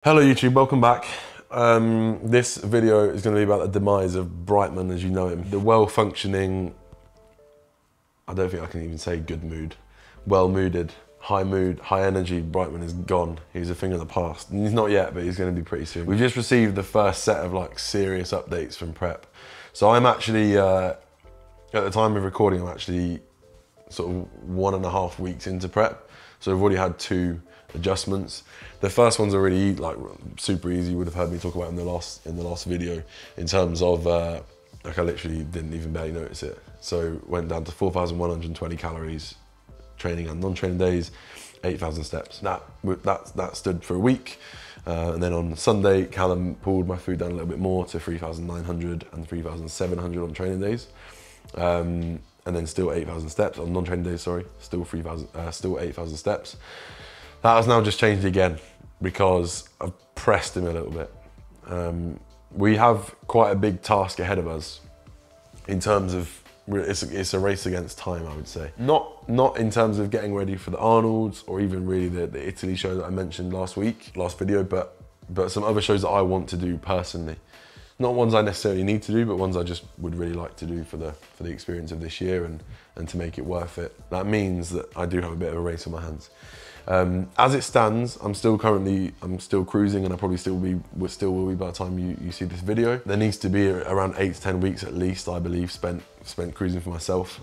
Hello YouTube, welcome back. This video is going to be about the demise of Brightman as you know him. The well-functioning, I don't think I can even say good mood, well-mooded, high energy Brightman is gone. He's a thing of the past. And he's not yet, but he's going to be pretty soon. We've just received the first set of like serious updates from prep. So I'm actually, at the time of recording, I'm actually sort of 1.5 weeks into prep. So I've already had 2 adjustments. The first one's already like super easy. You would have heard me talk about in the last video in terms of like I literally didn't even barely notice it. So went down to 4,120 calories, training and non-training days, 8,000 steps. That stood for a week. And then on Sunday, Callum pulled my food down a little bit more to 3,900 and 3,700 on training days. And then still 8,000 steps on non-training days, sorry, still 8,000 steps. That has now just changed again because I've pressed him a little bit. We have quite a big task ahead of us in terms of, it's a race against time, I would say. Not in terms of getting ready for the Arnold's or even really the Italy show that I mentioned last video, but some other shows that I want to do personally. Not ones I necessarily need to do, but ones I just would really like to do for the experience of this year and to make it worth it. That means that I do have a bit of a race on my hands. As it stands, I'm still cruising, and I probably still will be by the time you see this video. There needs to be around 8 to 10 weeks at least, I believe, spent cruising for myself,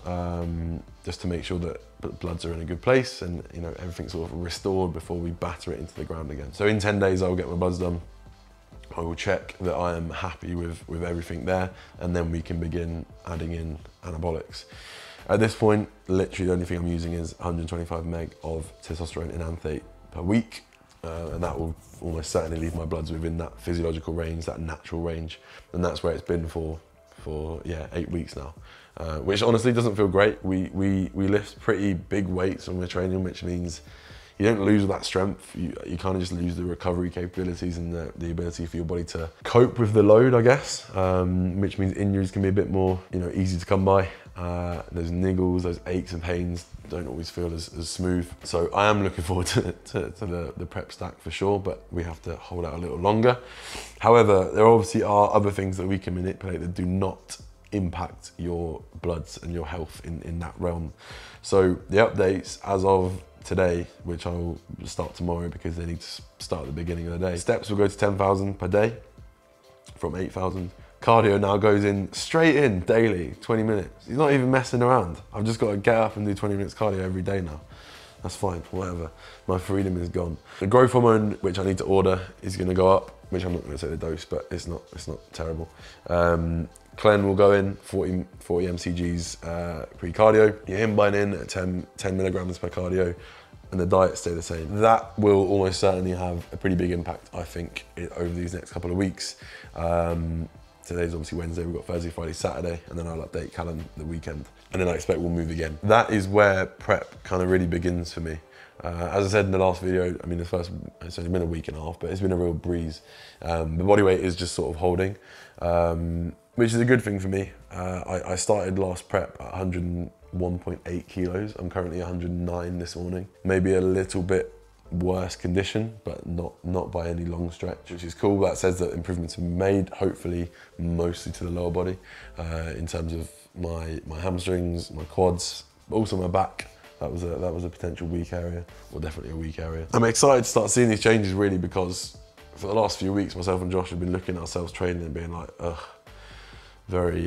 just to make sure that bloods are in a good place and you know everything's sort of restored before we batter it into the ground again. So in 10 days, I'll get my bloods done. I will check that I am happy with everything there, and then we can begin adding in anabolics. At this point, literally the only thing I'm using is 125 meg of testosterone enanthate per week, and that will almost certainly leave my bloods within that physiological range, that natural range, and that's where it's been for yeah, 8 weeks now, which honestly doesn't feel great. We lift pretty big weights when we're training, which means you don't lose that strength, you kind of just lose the recovery capabilities and the ability for your body to cope with the load, I guess, which means injuries can be a bit more, you know, easy to come by. Those niggles, those aches and pains don't always feel as smooth. So I am looking forward to the prep stack for sure, but we have to hold out a little longer. However, there obviously are other things that we can manipulate that do not impact your bloods and your health in that realm. So the updates as of today, which I will start tomorrow because they need to start at the beginning of the day. Steps will go to 10,000 per day from 8,000. Cardio now goes in straight in daily, 20 minutes. He's not even messing around. I've just got to get up and do 20 minutes cardio every day now. That's fine, whatever. My freedom is gone. The growth hormone, which I need to order, is going to go up, which I'm not going to say the dose, but it's not terrible. Clen will go in 40 mcgs pre-cardio. You're buying in at 10 milligrams per cardio, and the diet stay the same. That will almost certainly have a pretty big impact, I think, over these next couple of weeks. Today's obviously Wednesday, we've got Thursday, Friday, Saturday, and then I'll update Callum the weekend. And then I expect we'll move again. That is where prep kind of really begins for me. As I said in the last video, I mean, it's only been a week and a half, but it's been a real breeze. The body weight is just sort of holding, which is a good thing for me. I started last prep at 101.8 kilos. I'm currently 109 this morning. Maybe a little bit worse condition, but not by any long stretch, which is cool. That says that improvements have been made, hopefully mostly to the lower body, in terms of my hamstrings, my quads, but also my back. That was a potential weak area, or definitely a weak area. I'm excited to start seeing these changes really, because for the last few weeks, myself and Josh have been looking at ourselves training and being like, ugh, very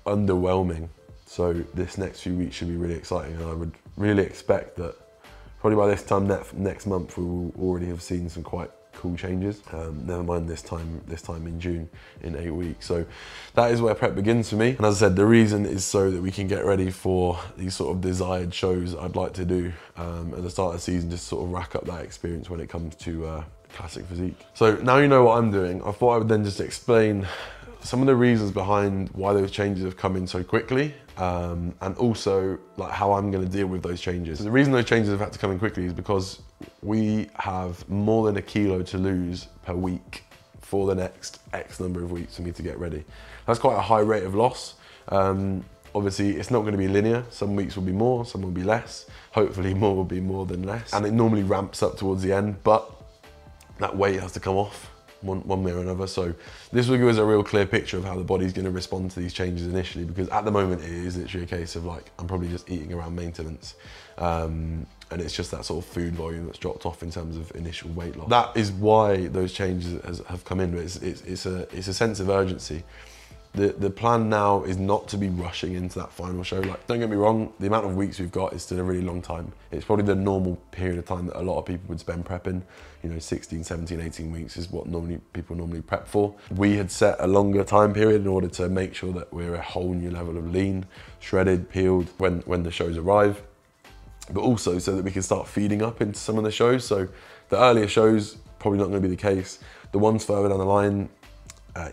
underwhelming. So this next few weeks should be really exciting, and I would really expect that probably by this time next month we will already have seen some quite cool changes. Never mind this time in June, in 8 weeks. So that is where prep begins for me. And as I said, the reason is so that we can get ready for these sort of desired shows I'd like to do at the start of the season, just sort of rack up that experience when it comes to classic physique. So now you know what I'm doing, I thought I would then just explain some of the reasons behind why those changes have come in so quickly, and also like how I'm going to deal with those changes. So the reason those changes have had to come in quickly is because we have more than 1 kilo to lose per week for the next X number of weeks for me to get ready. That's quite a high rate of loss. Obviously, it's not going to be linear. Some weeks will be more, some will be less. Hopefully more will be more than less. And it normally ramps up towards the end, but that weight has to come off one way or another. So this will give us a real clear picture of how the body's going to respond to these changes initially, because at the moment it is literally a case of like, I'm probably just eating around maintenance. And it's just that sort of food volume that's dropped off in terms of initial weight loss. That is why those changes have come in. It's a sense of urgency. The plan now is not to be rushing into that final show. Like, don't get me wrong, the amount of weeks we've got is still a really long time. It's probably the normal period of time that a lot of people would spend prepping. You know, 16, 17, 18 weeks is what people normally prep for. We had set a longer time period in order to make sure that we're a whole new level of lean, shredded, peeled when the shows arrive, but also so that we can start feeding up into some of the shows. So the earlier shows, probably not going to be the case. The ones further down the line,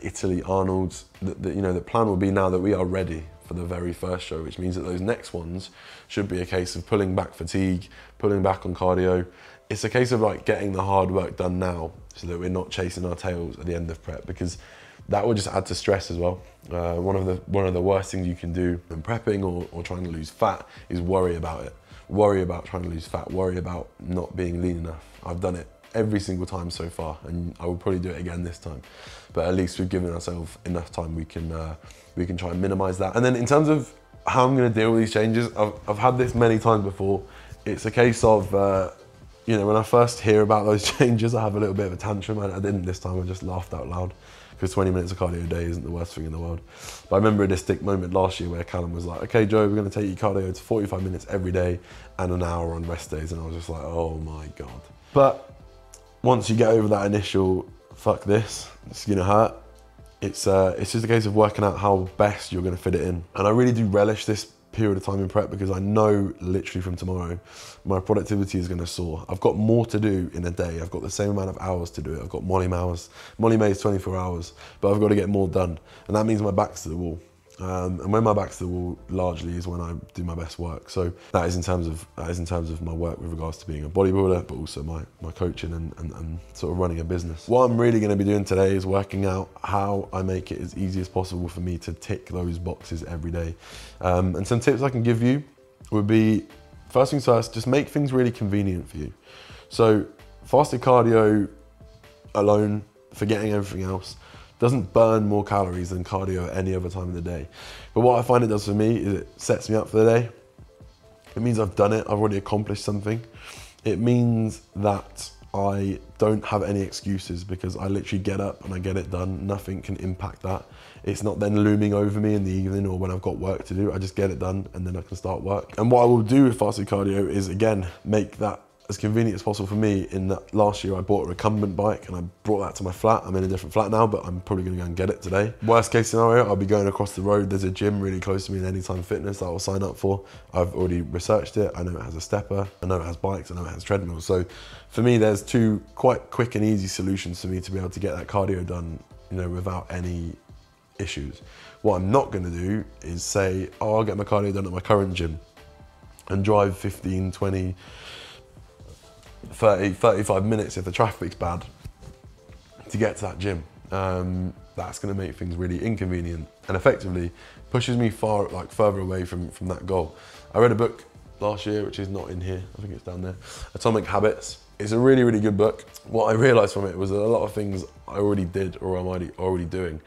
Italy, Arnold's, the plan will be now that we are ready for the very first show, which means that those next ones should be a case of pulling back fatigue, pulling back on cardio. It's a case of like getting the hard work done now so that we're not chasing our tails at the end of prep, because that will just add to stress as well. One of the worst things you can do when prepping or trying to lose fat is worry about it. Worry about trying to lose fat, worry about not being lean enough. I've done it every single time so far, and I will probably do it again this time. But at least we've given ourselves enough time. We can try and minimize that. And then in terms of how I'm going to deal with these changes, I've had this many times before. It's a case of, you know, when I first hear about those changes, I have a little bit of a tantrum. I didn't this time, I just laughed out loud, because 20 minutes of cardio a day isn't the worst thing in the world. But I remember a distinct moment last year where Callum was like, okay, Joe, we're going to take you cardio to 45 minutes every day and an hour on rest days. And I was just like, oh my God. But once you get over that initial, fuck this, it's gonna hurt, it's just a case of working out how best you're gonna fit it in. And I really do relish this period of time in prep, because I know literally from tomorrow, my productivity is gonna soar. I've got more to do in a day. I've got the same amount of hours to do it. I've got Molly hours. Molly May's 24 hours, but I've got to get more done. And that means my back's to the wall. And when my back's to the wall, largely is when I do my best work. So that is in terms of my work with regards to being a bodybuilder, but also my coaching and sort of running a business. What I'm really going to be doing today is working out how I make it as easy as possible for me to tick those boxes every day. And some tips I can give you would be, first things first, just make things really convenient for you. So fasted cardio alone, forgetting everything else, doesn't burn more calories than cardio at any other time of the day. But what I find it does for me is it sets me up for the day. It means I've done it, I've already accomplished something. It means that I don't have any excuses, because I literally get up and I get it done. Nothing can impact that. It's not then looming over me in the evening or when I've got work to do. I just get it done and then I can start work. And what I will do with fasted cardio is, again, make that as convenient as possible for me. In that last year I bought a recumbent bike and I brought that to my flat. I'm in a different flat now, but I'm probably gonna go and get it today. Worst case scenario, I'll be going across the road. There's a gym really close to me in Anytime Fitness that I'll sign up for. I've already researched it. I know it has a stepper, I know it has bikes, I know it has treadmills. So for me, there's two quite quick and easy solutions for me to be able to get that cardio done, you know, without any issues. What I'm not gonna do is say, oh, I'll get my cardio done at my current gym and drive 15, 20, 30, 35 minutes if the traffic's bad to get to that gym. That's going to make things really inconvenient and effectively pushes me further away from that goal. I read a book last year, which is not in here, I think it's down there, Atomic Habits. It's a really, really good book. What I realized from it was that a lot of things I already did or I'm already doing.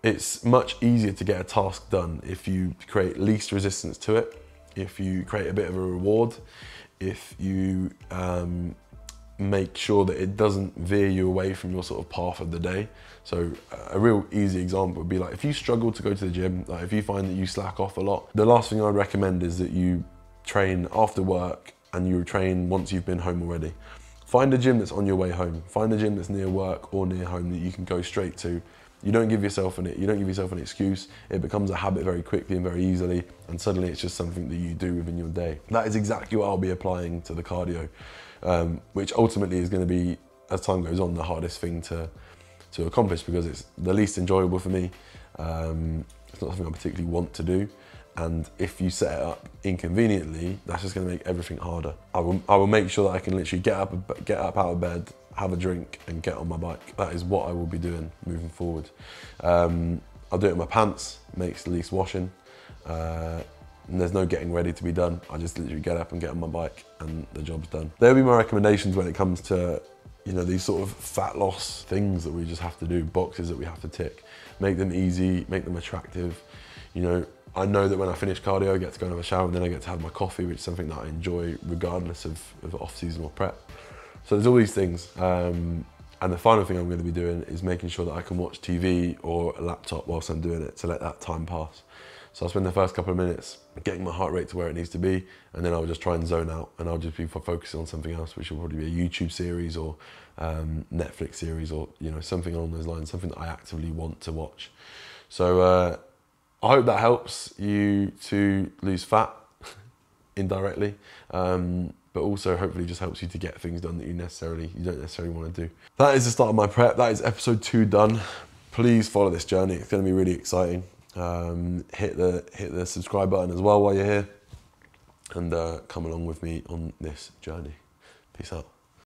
It's much easier to get a task done if you create least resistance to it, if you create a bit of a reward, if you make sure that it doesn't veer you away from your sort of path of the day. So a real easy example would be like, if you struggle to go to the gym, like if you find that you slack off a lot, the last thing I'd recommend is that you train after work and you train once you've been home already. Find a gym that's on your way home. Find a gym that's near work or near home that you can go straight to. You don't give yourself an excuse. It becomes a habit very quickly and very easily, and suddenly it's just something that you do within your day. That is exactly what I'll be applying to the cardio, which ultimately is going to be, as time goes on, the hardest thing to accomplish, because it's the least enjoyable for me. It's not something I particularly want to do, and if you set it up inconveniently, that's just going to make everything harder. I will make sure that I can literally get up out of bed, have a drink and get on my bike. That is what I will be doing moving forward. I'll do it in my pants, makes the least washing. And there's no getting ready to be done. I just literally get up and get on my bike and the job's done. There'll be my recommendations when it comes to you know, these sort of fat loss things that we just have to do, boxes that we have to tick, make them easy, make them attractive. You know, I know that when I finish cardio, I get to go and have a shower, and then I get to have my coffee, which is something that I enjoy regardless of off-season or prep. So there's all these things. And the final thing I'm going to be doing is making sure that I can watch TV or a laptop whilst I'm doing it, to let that time pass. So I'll spend the first couple of minutes getting my heart rate to where it needs to be, and then I'll just try and zone out, and I'll just be focusing on something else, which will probably be a YouTube series or Netflix series, or, you know, something along those lines, something that I actively want to watch. So I hope that helps you to lose fat indirectly, but also hopefully just helps you to get things done that you don't necessarily want to do. That is the start of my prep. That is episode 2 done. Please follow this journey. It's going to be really exciting. Hit the subscribe button as well while you're here, and come along with me on this journey. Peace out.